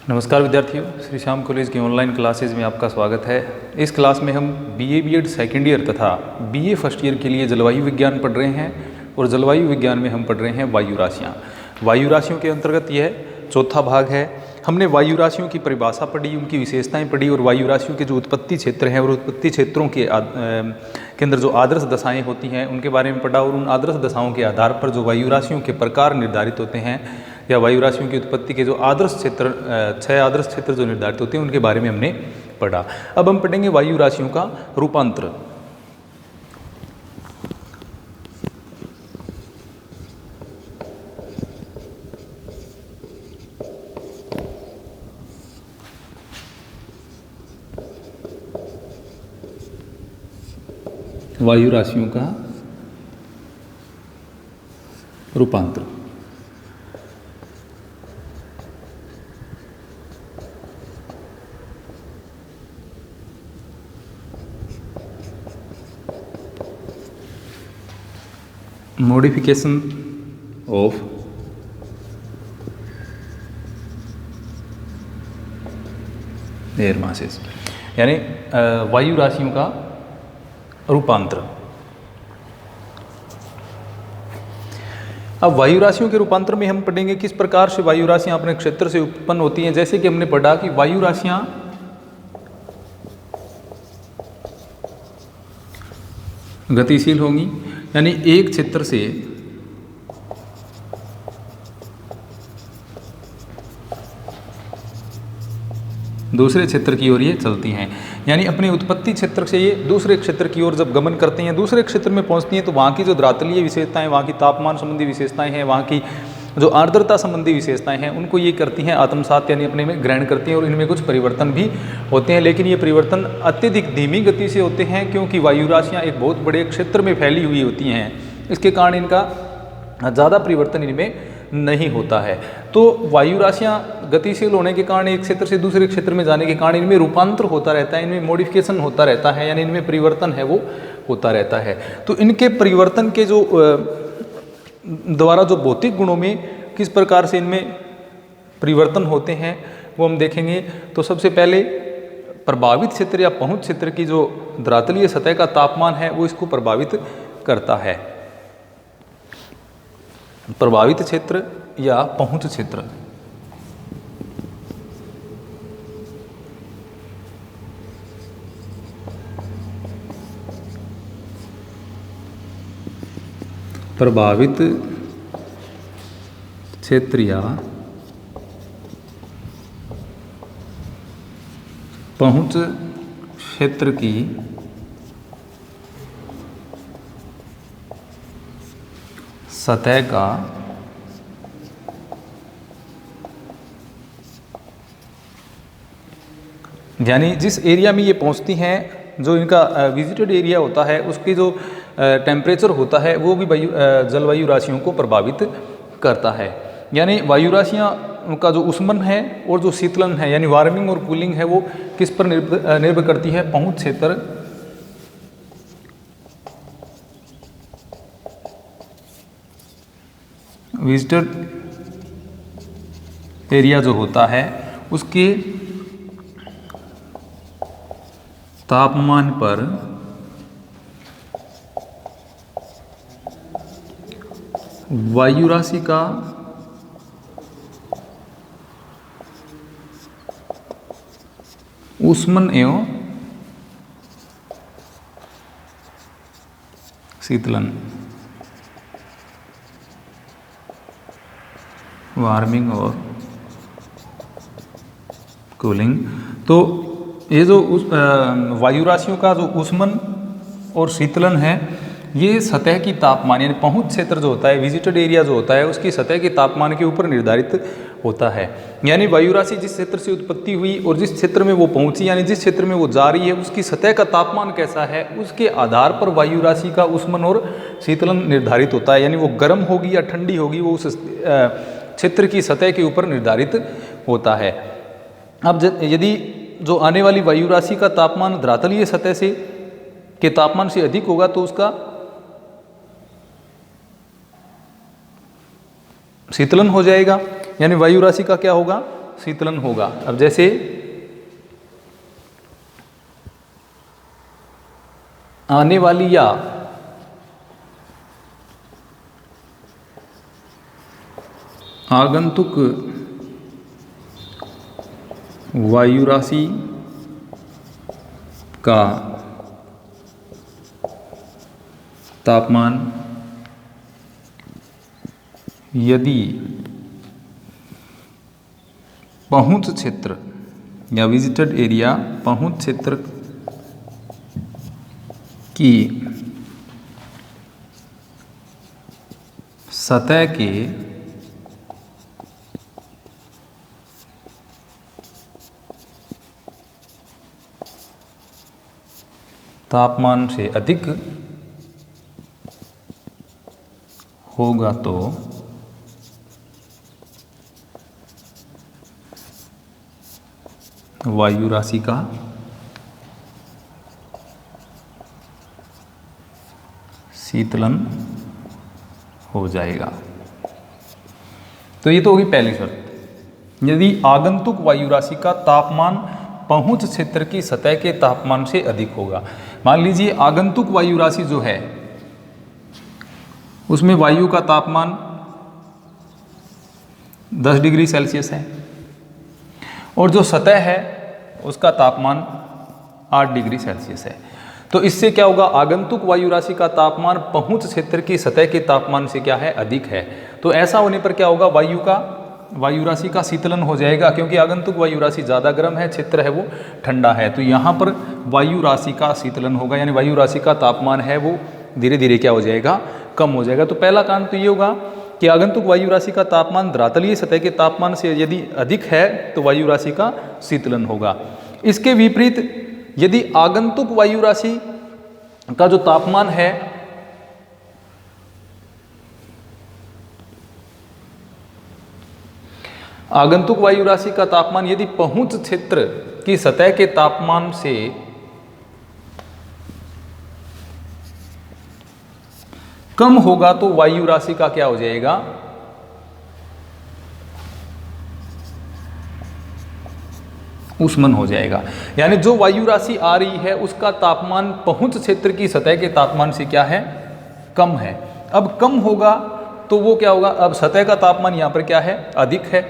नमस्कार विद्यार्थियों, श्री श्याम कॉलेज की ऑनलाइन क्लासेज में आपका स्वागत है। इस क्लास में हम बीए बीएड सेकेंड ईयर तथा बीए फर्स्ट ईयर के लिए जलवायु विज्ञान पढ़ रहे हैं और जलवायु विज्ञान में हम पढ़ रहे हैं वायु राशियाँ। वायु राशियों के अंतर्गत यह चौथा भाग है। हमने वायु राशियों की परिभाषा पढ़ी, उनकी विशेषताएं पढ़ी और वायु राशियों के जो उत्पत्ति क्षेत्र हैं और उत्पत्ति क्षेत्रों के अंदर जो आदर्श दशाएँ होती हैं उनके बारे में पढ़ा और उन आदर्श दशाओं के आधार पर जो वायु राशियों के प्रकार निर्धारित होते हैं या वायु राशियों की उत्पत्ति के जो आदर्श क्षेत्र 6 आदर्श क्षेत्र जो निर्धारित होते हैं उनके बारे में हमने पढ़ा। अब हम पढ़ेंगे वायु राशियों का रूपांतर। वायु राशियों का रूपांतर। मॉडिफिकेशन ऑफ एयर मासेस, यानी वायु राशियों का रूपांतर। अब वायु राशियों के रूपांतर में हम पढ़ेंगे किस प्रकार से वायु राशियां अपने क्षेत्र से उत्पन्न होती हैं। जैसे कि हमने पढ़ा कि वायु राशियां गतिशील होंगी, यानी एक क्षेत्र से दूसरे क्षेत्र की ओर ये चलती हैं, यानी अपने उत्पत्ति क्षेत्र से ये दूसरे क्षेत्र की ओर जब गमन करते हैं, दूसरे क्षेत्र में पहुंचती हैं तो वहाँ की जो धरातलीय विशेषताएं, वहाँ की तापमान संबंधी विशेषताएं हैं, वहाँ की जो आर्द्रता संबंधी विशेषताएं हैं उनको ये करती हैं आत्मसात, यानी अपने में ग्रहण करती हैं और इनमें कुछ परिवर्तन भी होते हैं। लेकिन ये परिवर्तन अत्यधिक धीमी गति से होते हैं क्योंकि वायु राशियाँ एक बहुत बड़े क्षेत्र में फैली हुई होती हैं, इसके कारण इनका ज़्यादा परिवर्तन इनमें नहीं होता है। तो वायु राशियाँ गतिशील होने के कारण एक क्षेत्र से दूसरे क्षेत्र में जाने के कारण इनमें रूपांतर होता रहता है, इनमें मॉडिफिकेशन होता रहता है, यानी इनमें परिवर्तन है वो होता रहता है। तो इनके परिवर्तन के जो द्वारा जो भौतिक गुणों में किस प्रकार से इनमें परिवर्तन होते हैं वो हम देखेंगे। तो सबसे पहले प्रभावित क्षेत्र या पहुंच क्षेत्र की जो धरातलीय सतह का तापमान है वो इसको प्रभावित करता है। प्रभावित क्षेत्र या पहुंच क्षेत्र। प्रभावित क्षेत्र या पहुंच क्षेत्र की सतह का यानी जिस एरिया में ये पहुंचती हैं, जो इनका विजिटेड एरिया होता है उसकी जो टेम्परेचर होता है वो भी जलवायु राशियों को प्रभावित करता है। यानी वायु राशियाँ का जो उष्मन है और जो शीतलन है यानी वार्मिंग और कूलिंग है वो किस पर निर्भर करती है, पहुंच क्षेत्र विजिटेड एरिया जो होता है उसके तापमान पर वायु राशि का ऊष्मन एवं शीतलन वार्मिंग और कूलिंग। तो ये जो वायु राशियों का जो ऊष्मन और शीतलन है ये सतह की तापमान यानी पहुंच क्षेत्र जो होता है, विजिटेड एरिया जो होता है उसकी सतह के तापमान के ऊपर निर्धारित होता है। यानी वायु राशि जिस क्षेत्र से उत्पत्ति हुई और जिस क्षेत्र में वो पहुंची यानी जिस क्षेत्र में वो जा रही है उसकी सतह का तापमान कैसा है उसके आधार पर वायु राशि का ऊष्मन और शीतलन निर्धारित होता है। यानी वो गर्म होगी या ठंडी होगी वो उस क्षेत्र की सतह के ऊपर निर्धारित होता है। अब यदि जो आने वाली वायु राशि का तापमान धरातलीय सतह से के तापमान से अधिक होगा तो उसका शीतलन हो जाएगा, यानी वायु राशि का क्या होगा, शीतलन होगा। अब जैसे आने वाली या आगंतुक वायु राशि का तापमान यदि पहुंच क्षेत्र या विजिटेड एरिया पहुंच क्षेत्र की सतह के तापमान से अधिक होगा तो वायु राशि का शीतलन हो जाएगा। तो ये तो होगी पहली शर्त। यदि आगंतुक वायु राशि का तापमान पहुंच क्षेत्र की सतह के तापमान से अधिक होगा। मान लीजिए आगंतुक वायु राशि जो है उसमें वायु का तापमान 10 डिग्री सेल्सियस है और जो सतह है उसका तापमान 8 डिग्री सेल्सियस है। तो इससे क्या होगा, आगंतुक वायु राशि का तापमान पहुंच क्षेत्र की सतह के तापमान से क्या है, अधिक है। तो ऐसा होने पर क्या होगा, वायु राशि का शीतलन हो जाएगा, क्योंकि आगंतुक वायु राशि ज़्यादा गर्म है, क्षेत्र है वो ठंडा है। तो यहाँ पर वायु राशि का शीतलन होगा, यानी वायु राशि का तापमान है वो धीरे धीरे क्या हो जाएगा, कम हो जाएगा। तो पहला कारण तो ये होगा कि आगंतुक वायु राशि का तापमान धरातलीय सतह के तापमान से यदि अधिक है तो वायु राशि का शीतलन होगा। इसके विपरीत यदि आगंतुक वायु राशि का जो तापमान है आगंतुक वायु राशि का तापमान यदि पहुंच क्षेत्र की सतह के तापमान से कम होगा तो वायु राशि का क्या हो जाएगा, ऊष्मन हो जाएगा। यानी जो वायु राशि आ रही है उसका तापमान पहुंच क्षेत्र की सतह के तापमान से क्या है, कम है। अब कम होगा तो वो क्या होगा, अब सतह का तापमान यहाँ पर क्या है, अधिक है।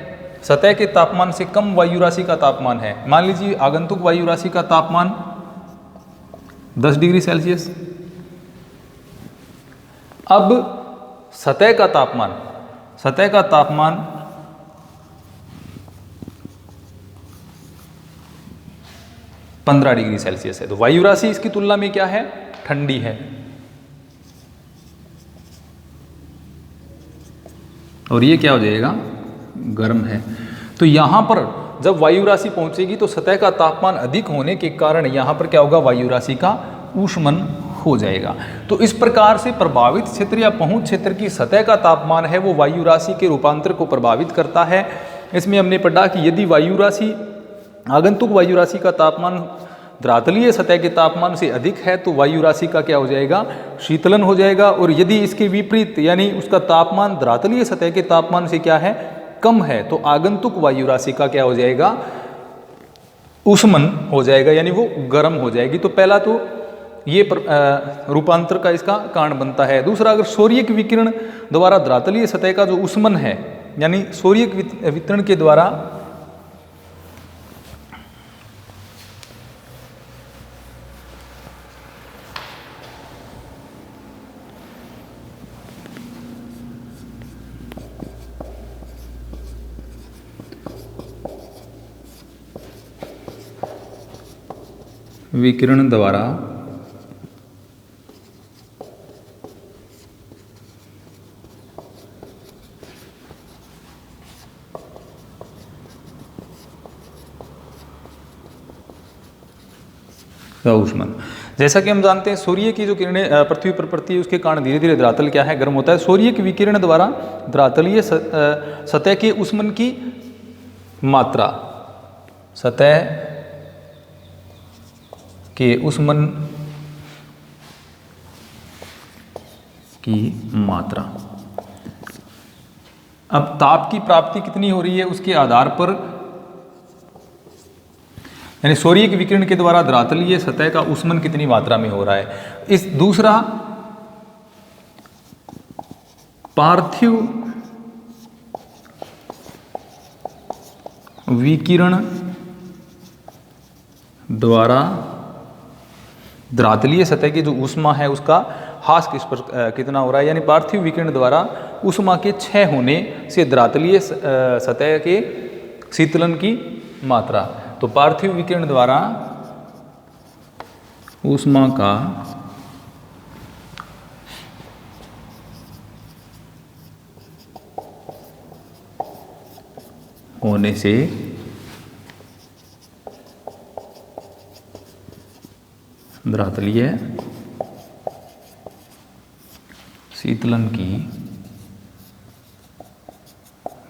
सतह के तापमान से कम वायु राशि का तापमान है। मान लीजिए आगंतुक वायु राशि का तापमान 10 डिग्री सेल्सियस। अब सतह का तापमान 15 डिग्री सेल्सियस है। तो वायु राशि इसकी तुलना में क्या है, ठंडी है। और ये क्या हो जाएगा, गर्म है। तो यहां पर जब वायु राशि पहुंचेगी तो सतह का तापमान अधिक होने के कारण यहां पर क्या होगा, वायु राशि का ऊष्मन हो जाएगा। तो इस प्रकार से प्रभावित क्षेत्र या पहुंच क्षेत्र की सतह का तापमान है वो वायु राशि के रूपांतर को प्रभावित करता है। इसमें हमने पढ़ा कि यदि आगंतुक वायु राशि का तापमान धरातलीय सतह के तापमान से अधिक है तो वायु राशि का क्या हो जाएगा, शीतलन हो जाएगा। और यदि इसके विपरीत यानी उसका तापमान धरातलीय सतह के तापमान से क्या है, कम है, तो आगंतुक वायु राशि का क्या हो जाएगा, ऊष्मन हो जाएगा, यानी वो गर्म हो जाएगी। तो पहला तो ये रूपांतर का इसका कारण बनता है। दूसरा, अगर सौर्यिक विकिरण द्वारा धरातलीय सतह का जो ऊष्मन है, यानी सौर्यिक वितरण के द्वारा ऊष्मन, जैसा कि हम जानते हैं सूर्य की जो किरणें पृथ्वी पर पड़ती है उसके कारण धीरे धीरे धरातल क्या है, गर्म होता है। सूर्य की विकिरण द्वारा धरातलीय सतह के ऊष्मन की मात्रा, सतह के ऊष्मन की मात्रा। अब ताप की प्राप्ति कितनी हो रही है उसके आधार पर यानी सूर्य के विकिरण के द्वारा धरातलीय सतह का ऊष्मन कितनी मात्रा में हो रहा है। इस दूसरा, पार्थिव विकिरण द्वारा धरातलीय सतह की जो ऊष्मा है उसका ह्रास किस पर कितना हो रहा है, यानी पार्थिव विकिरण द्वारा ऊष्मा के क्षय होने से धरातलीय सतह के शीतलन की मात्रा। तो पार्थिव विकिरण द्वारा ऊष्मा का होने से धरातलीय शीतलन की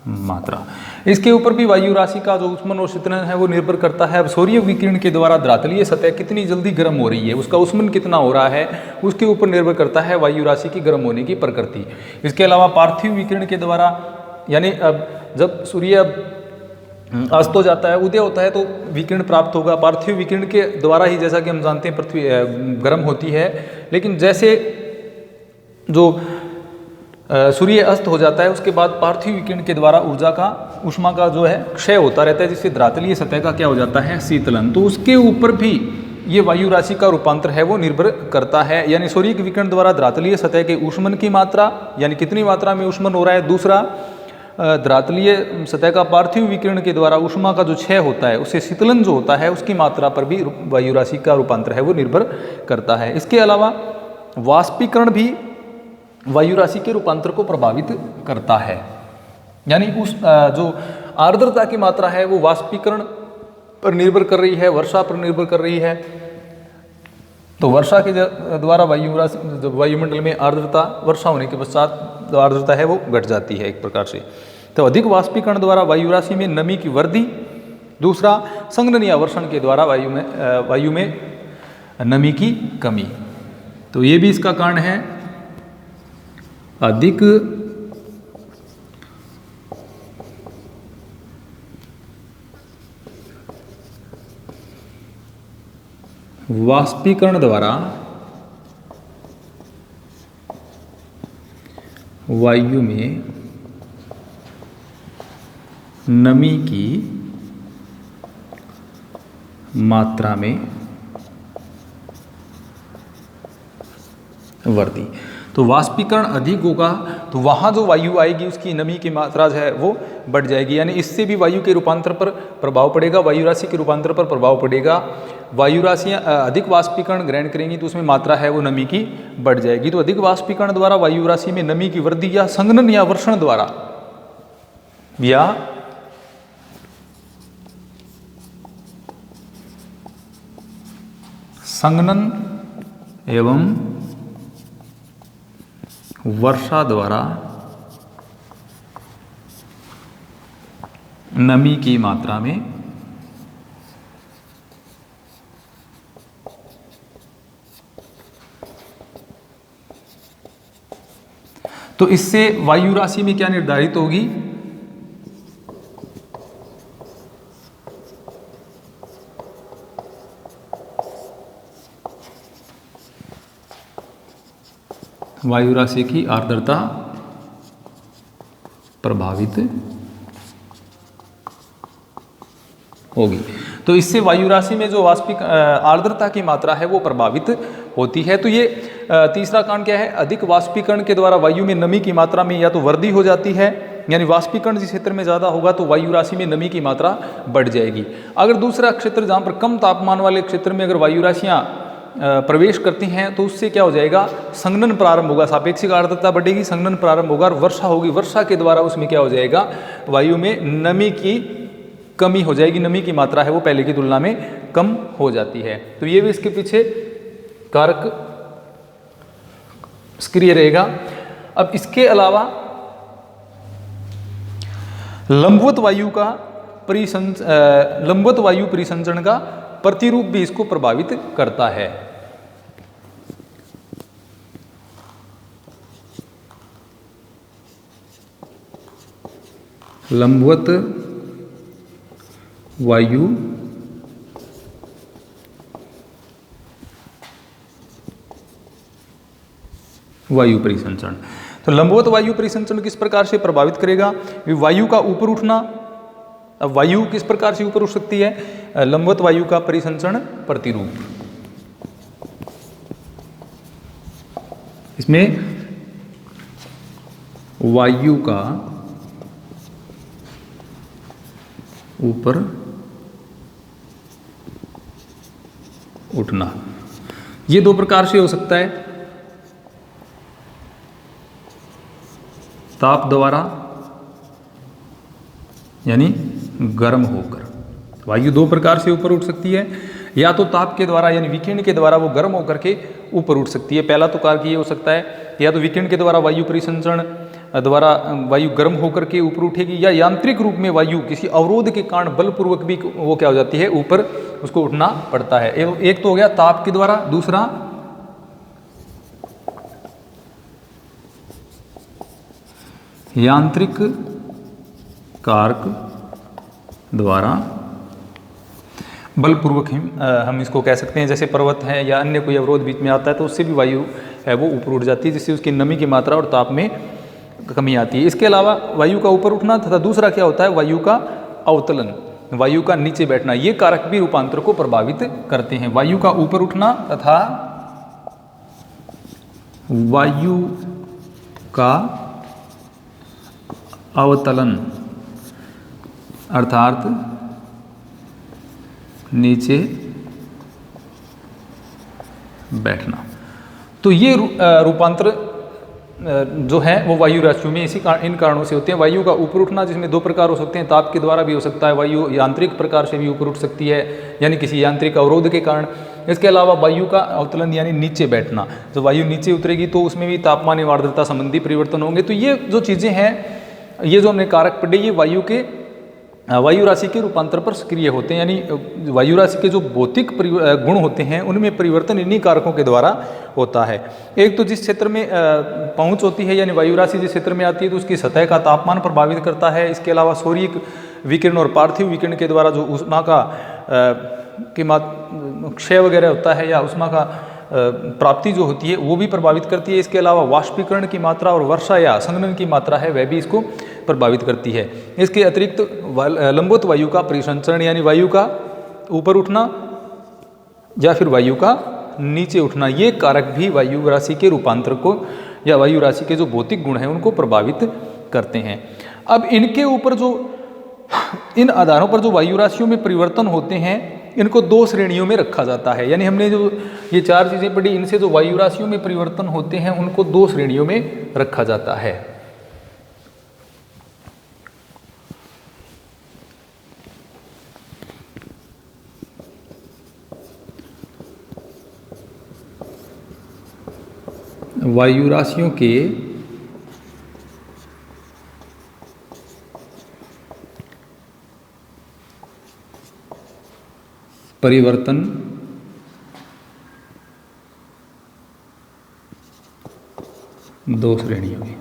मात्रा। इसके ऊपर भी वायु राशि का जो ऊष्मन और शीतलन है वो निर्भर करता है। अब सूर्य विकिरण के द्वारा धरातलीय सतह कितनी जल्दी गर्म हो रही है, उसका ऊष्मन कितना हो रहा है, उसके ऊपर निर्भर करता है वायु राशि की गर्म होने की प्रकृति। इसके अलावा पार्थिव विकिरण के द्वारा, यानी अब जब सूर्य अस्त हो जाता है, उदय होता है, तो विकिरण प्राप्त होगा। पार्थिव विकिरण के द्वारा ही, जैसा कि हम जानते हैं, पृथ्वी गर्म होती है। लेकिन जैसे जो सूर्य अस्त हो जाता है उसके बाद पार्थिव विकिरण के द्वारा ऊर्जा का, ऊष्मा का जो है क्षय होता रहता है, जिससे धरातलीय सतह का क्या हो जाता है, शीतलन। तो उसके ऊपर भी ये वायु राशि का रूपांतर है वो निर्भर करता है। यानी सूर्य के विकिरण द्वारा धरातलीय सतह के ऊष्मन की मात्रा, यानी कितनी मात्रा में ऊष्मन हो रहा है। दूसरा, धरातलीय सतह का पार्थिव विकिरण के द्वारा ऊष्मा का जो क्षय होता है, उससे शीतलन जो होता है, उसकी मात्रा पर भी वायु राशि का रूपांतर है वो निर्भर करता है। इसके अलावा वाष्पीकरण भी वायु राशि के रूपांतर को प्रभावित करता है। यानी उस जो आर्द्रता की मात्रा है वो वाष्पीकरण पर निर्भर कर रही है, वर्षा पर निर्भर कर रही है। तो वर्षा के द्वारा वायु राशि, जब वायुमंडल में आर्द्रता, वर्षा होने के पश्चात जो आर्द्रता है वो घट जाती है एक प्रकार से। तो अधिक वाष्पीकरण द्वारा वायु राशि में नमी की वृद्धि। दूसरा, संघनन या वर्षण के द्वारा वायु में नमी की कमी। तो ये भी इसका कारण है। अधिक वाष्पीकरण द्वारा वायु में नमी की मात्रा में वृद्धि। तो वाष्पीकरण अधिक होगा तो वहाँ जो वायु आएगी उसकी नमी की मात्रा जो है वो बढ़ जाएगी। यानी इससे भी वायु के रूपांतर पर प्रभाव पड़ेगा, वायु राशि के रूपांतर पर प्रभाव पड़ेगा। वायु राशियाँ अधिक वाष्पीकरण ग्रहण करेंगी तो उसमें मात्रा है वो नमी की बढ़ जाएगी। तो अधिक वाष्पीकरण द्वारा वायु राशि में नमी की वृद्धि, या संघनन या वर्षण द्वारा, या संघनन एवं वर्षा द्वारा नमी की मात्रा में तो इससे वायु राशि में क्या निर्धारित होगी, वायु राशि की आर्द्रता प्रभावित होगी। तो इससे वायु राशि में जो वाष्पिक आर्द्रता की मात्रा है वो प्रभावित होती है। तो ये तीसरा कारण क्या है, अधिक वाष्पीकरण के द्वारा वायु में नमी की मात्रा में या तो वृद्धि हो जाती है, यानी वाष्पीकरण जिस क्षेत्र में ज़्यादा होगा तो वायु राशि में नमी की मात्रा बढ़ जाएगी। अगर दूसरा क्षेत्र जहाँ पर कम तापमान वाले क्षेत्र में अगर वायु राशियाँ प्रवेश करती हैं तो उससे क्या हो जाएगा, संघनन प्रारंभ होगा, सापेक्षिक आर्द्रता बढ़ेगी, संघनन प्रारंभ होगा और वर्षा होगी। वर्षा के द्वारा उसमें क्या हो जाएगा, वायु में नमी की कमी हो जाएगी, नमी की मात्रा है वो पहले की तुलना में कम हो जाती है। तो ये भी इसके पीछे कारक सक्रिय रहेगा। अब इसके अलावा लंबवत वायु परिसंचरण का प्रतिरूप भी इसको प्रभावित करता है। लंबवत वायु वायु परिसंचरण। तो लंबवत वायु परिसंचरण किस प्रकार से प्रभावित करेगा? वायु का ऊपर उठना। अब वायु किस प्रकार से ऊपर उठ सकती है? लंबवत वायु का परिसंचरण प्रतिरूप। इसमें वायु का ऊपर उठना ये दो प्रकार से हो सकता है, ताप द्वारा यानी गर्म होकर। वायु दो प्रकार से ऊपर उठ सकती है, या तो ताप के द्वारा यानी विकिरण के द्वारा वो गर्म होकर के ऊपर उठ सकती है। पहला तो कार्य ये हो सकता है, या तो विकिरण के द्वारा वायु परिसंचरण द्वारा वायु गर्म होकर के ऊपर उठेगी, या यांत्रिक रूप में वायु किसी अवरोध के कारण बलपूर्वक भी वो क्या हो जाती है, ऊपर उसको उठना पड़ता है। एक तो हो गया ताप के द्वारा, दूसरा यांत्रिक कारक द्वारा बलपूर्वक हम इसको कह सकते हैं। जैसे पर्वत है या अन्य कोई अवरोध बीच में आता है तो उससे भी वायु है वो ऊपर उठ जाती है, जिससे उसकी नमी की मात्रा और ताप में कमी आती है। इसके अलावा वायु का ऊपर उठना तथा दूसरा क्या होता है, वायु का अवतलन, वायु का नीचे बैठना, ये कारक भी रूपांतर को प्रभावित करते हैं। वायु का ऊपर उठना तथा वायु का अवतलन अर्थात नीचे बैठना, तो ये रूपांतर जो है वो वायु राशियों में इन कारणों से होते हैं। वायु का ऊपर उठना जिसमें दो प्रकार हो सकते हैं, ताप के द्वारा भी हो सकता है, वायु यांत्रिक प्रकार से भी ऊपर उठ सकती है यानी किसी यांत्रिक अवरोध के कारण। इसके अलावा वायु का अवतलन यानी नीचे बैठना, जब वायु नीचे उतरेगी तो उसमें भी तापमान एवं आर्द्रता संबंधी परिवर्तन होंगे। तो ये जो चीज़ें हैं, ये जो हमने कारक पढ़े, ये वायु राशि के रूपांतर पर सक्रिय होते हैं, यानी वायु राशि के जो भौतिक गुण होते हैं उनमें परिवर्तन इन्हीं कारकों के द्वारा होता है। एक तो जिस क्षेत्र में पहुंच होती है, यानी वायु राशि जिस क्षेत्र में आती है तो उसकी सतह का तापमान प्रभावित करता है। इसके अलावा सौर्यिक विकिरण और पार्थिव विकिरण के द्वारा जो ऊष्मा का क्षय वगैरह होता है या ऊष्मा का प्राप्ति जो होती है वो भी प्रभावित करती है। इसके अलावा वाष्पीकरण की मात्रा और वर्षा या संघनन की मात्रा है वह भी इसको प्रभावित करती है। इसके अतिरिक्त लंबवत वायु का परिसंचरण यानी वायु का ऊपर उठना या फिर वायु का नीचे उठना, ये कारक भी वायु राशि के रूपांतर को या वायु राशि के जो भौतिक गुण हैं उनको प्रभावित करते हैं। अब इनके ऊपर जो इन आधारों पर जो वायु राशियों में परिवर्तन होते हैं इनको दो श्रेणियों में रखा जाता है। यानी हमने जो ये चार चीज़ें पढ़ी, इनसे जो वायु राशियों में परिवर्तन होते हैं उनको दो श्रेणियों में रखा जाता है। वायु राशियों के परिवर्तन दो श्रेणियों में।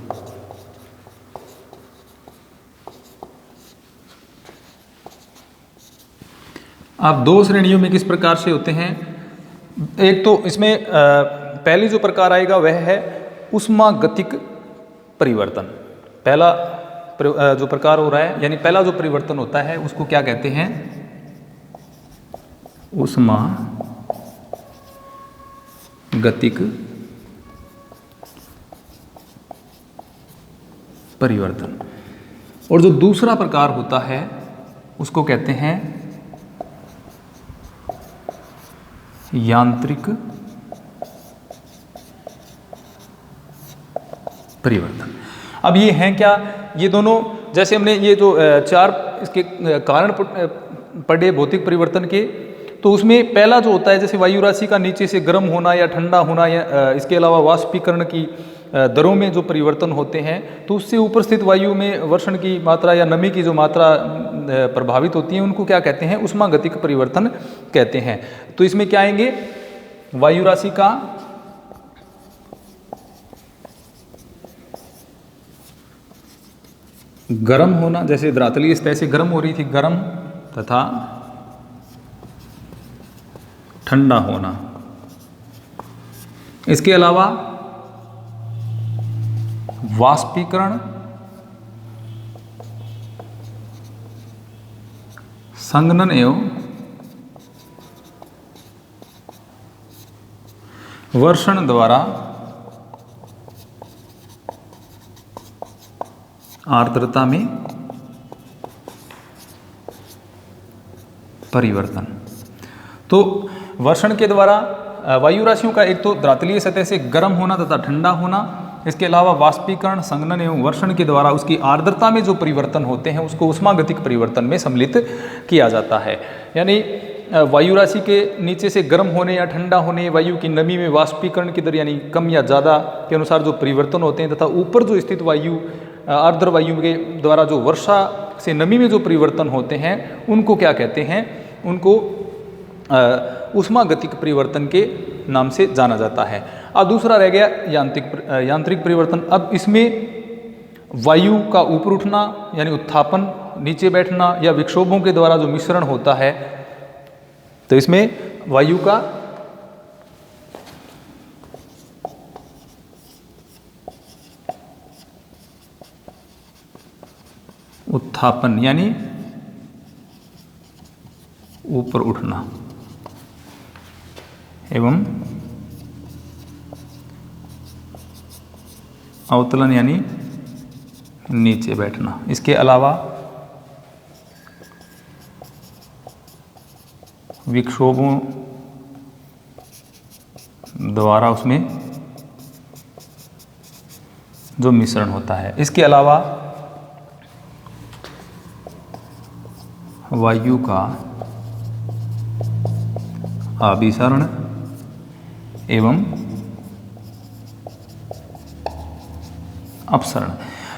अब दो श्रेणियों में किस प्रकार से होते हैं? एक तो इसमें पहली जो प्रकार आएगा वह है ऊष्मागतिक परिवर्तन। पहला जो प्रकार हो रहा है यानी पहला जो परिवर्तन होता है उसको क्या कहते हैं? ऊष्मागतिक परिवर्तन। और जो दूसरा प्रकार होता है उसको कहते हैं यांत्रिक परिवर्तन। अब ये हैं क्या? ये दोनों, जैसे हमने ये जो चार इसके कारण पढ़े भौतिक परिवर्तन के, तो उसमें पहला जो होता है जैसे वायु राशि का नीचे से गर्म होना या ठंडा होना, या इसके अलावा वाष्पीकरण की दरों में जो परिवर्तन होते हैं, तो उससे ऊपर स्थित वायु में वर्षण की मात्रा या नमी की जो मात्रा प्रभावित होती है उनको क्या कहते हैं? ऊष्मागतिक परिवर्तन कहते हैं। तो इसमें क्या आएंगे? वायु राशि का गर्म होना, जैसे धरातलीय सतह से गर्म हो रही थी, गर्म तथा ठंडा होना। इसके अलावा वाष्पीकरण, संघनन एवं वर्षण द्वारा आर्द्रता में परिवर्तन। तो वर्षण के द्वारा वायु राशियों का एक तो द्रातलीय सतह से गर्म होना तथा ठंडा होना, इसके अलावा वाष्पीकरण, संघनन एवं वर्षण के द्वारा उसकी आर्द्रता में जो परिवर्तन होते हैं उसको ऊष्मागतिक परिवर्तन में सम्मिलित किया जाता है। यानी वायु राशि के नीचे से गर्म होने या ठंडा होने, वायु की नमी में वाष्पीकरण की दर यानी कम या ज़्यादा के अनुसार जो परिवर्तन होते हैं, तथा ऊपर जो स्थित वायु आर्द्र वायु के द्वारा जो वर्षा से नमी में जो परिवर्तन होते हैं उनको क्या कहते हैं, उनको ऊष्मागतिक परिवर्तन के नाम से जाना जाता है। अब दूसरा रह गया यांत्रिक परिवर्तन। अब इसमें वायु का ऊपर उठना यानी उत्थापन, नीचे बैठना या विक्षोभों के द्वारा जो मिश्रण होता है, तो इसमें वायु का उत्थापन यानी ऊपर उठना एवं अवतलन यानी नीचे बैठना। इसके अलावा विक्षोभों द्वारा उसमें जो मिश्रण होता है। इसके अलावा वायु का अभिसरण एवं अपसरण,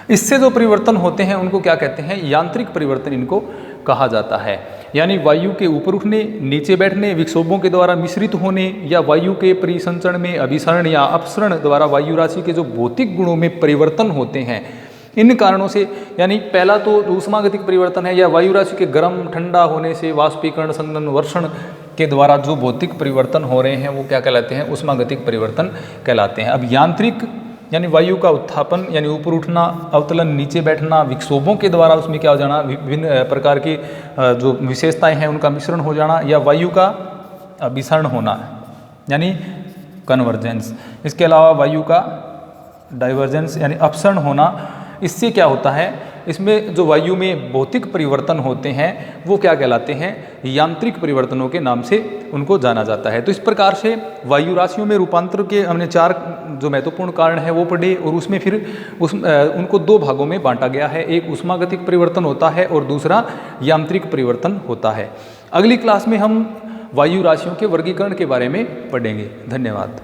इससे जो परिवर्तन होते हैं उनको क्या कहते हैं, यांत्रिक परिवर्तन इनको कहा जाता है। यानी वायु के ऊपर उठने, नीचे बैठने, विक्षोभों के द्वारा मिश्रित होने या वायु के परिसंचरण में अभिसरण या अपसरण द्वारा वायु राशि के जो भौतिक गुणों में परिवर्तन होते हैं, इन कारणों से, यानी पहला तो ऊष्मागतिक परिवर्तन है या वायु राशि के गर्म ठंडा होने से वाष्पीकरण, संघनन, वर्षण के द्वारा जो भौतिक परिवर्तन हो रहे हैं वो क्या कहलाते हैं, ऊष्मागतिक परिवर्तन कहलाते हैं। अब यांत्रिक यानी वायु का उत्थापन यानी ऊपर उठना, अवतलन नीचे बैठना, विक्षोभों के द्वारा उसमें क्या हो जाना, विभिन्न प्रकार की जो विशेषताएं हैं उनका मिश्रण हो जाना, या वायु का अभिसरण होना यानी कन्वर्जेंस। इसके अलावा वायु का डाइवर्जेंस यानी अपसरण होना। इससे क्या होता है, इसमें जो वायु में भौतिक परिवर्तन होते हैं वो क्या कहलाते हैं, यांत्रिक परिवर्तनों के नाम से उनको जाना जाता है। तो इस प्रकार से वायु राशियों में रूपांतर के हमने 4 जो महत्वपूर्ण कारण हैं वो पढ़े, और उसमें फिर उनको 2 भागों में बांटा गया है। एक ऊष्मागतिक परिवर्तन होता है और दूसरा यांत्रिक परिवर्तन होता है। अगली क्लास में हम वायु राशियों के वर्गीकरण के बारे में पढ़ेंगे। धन्यवाद।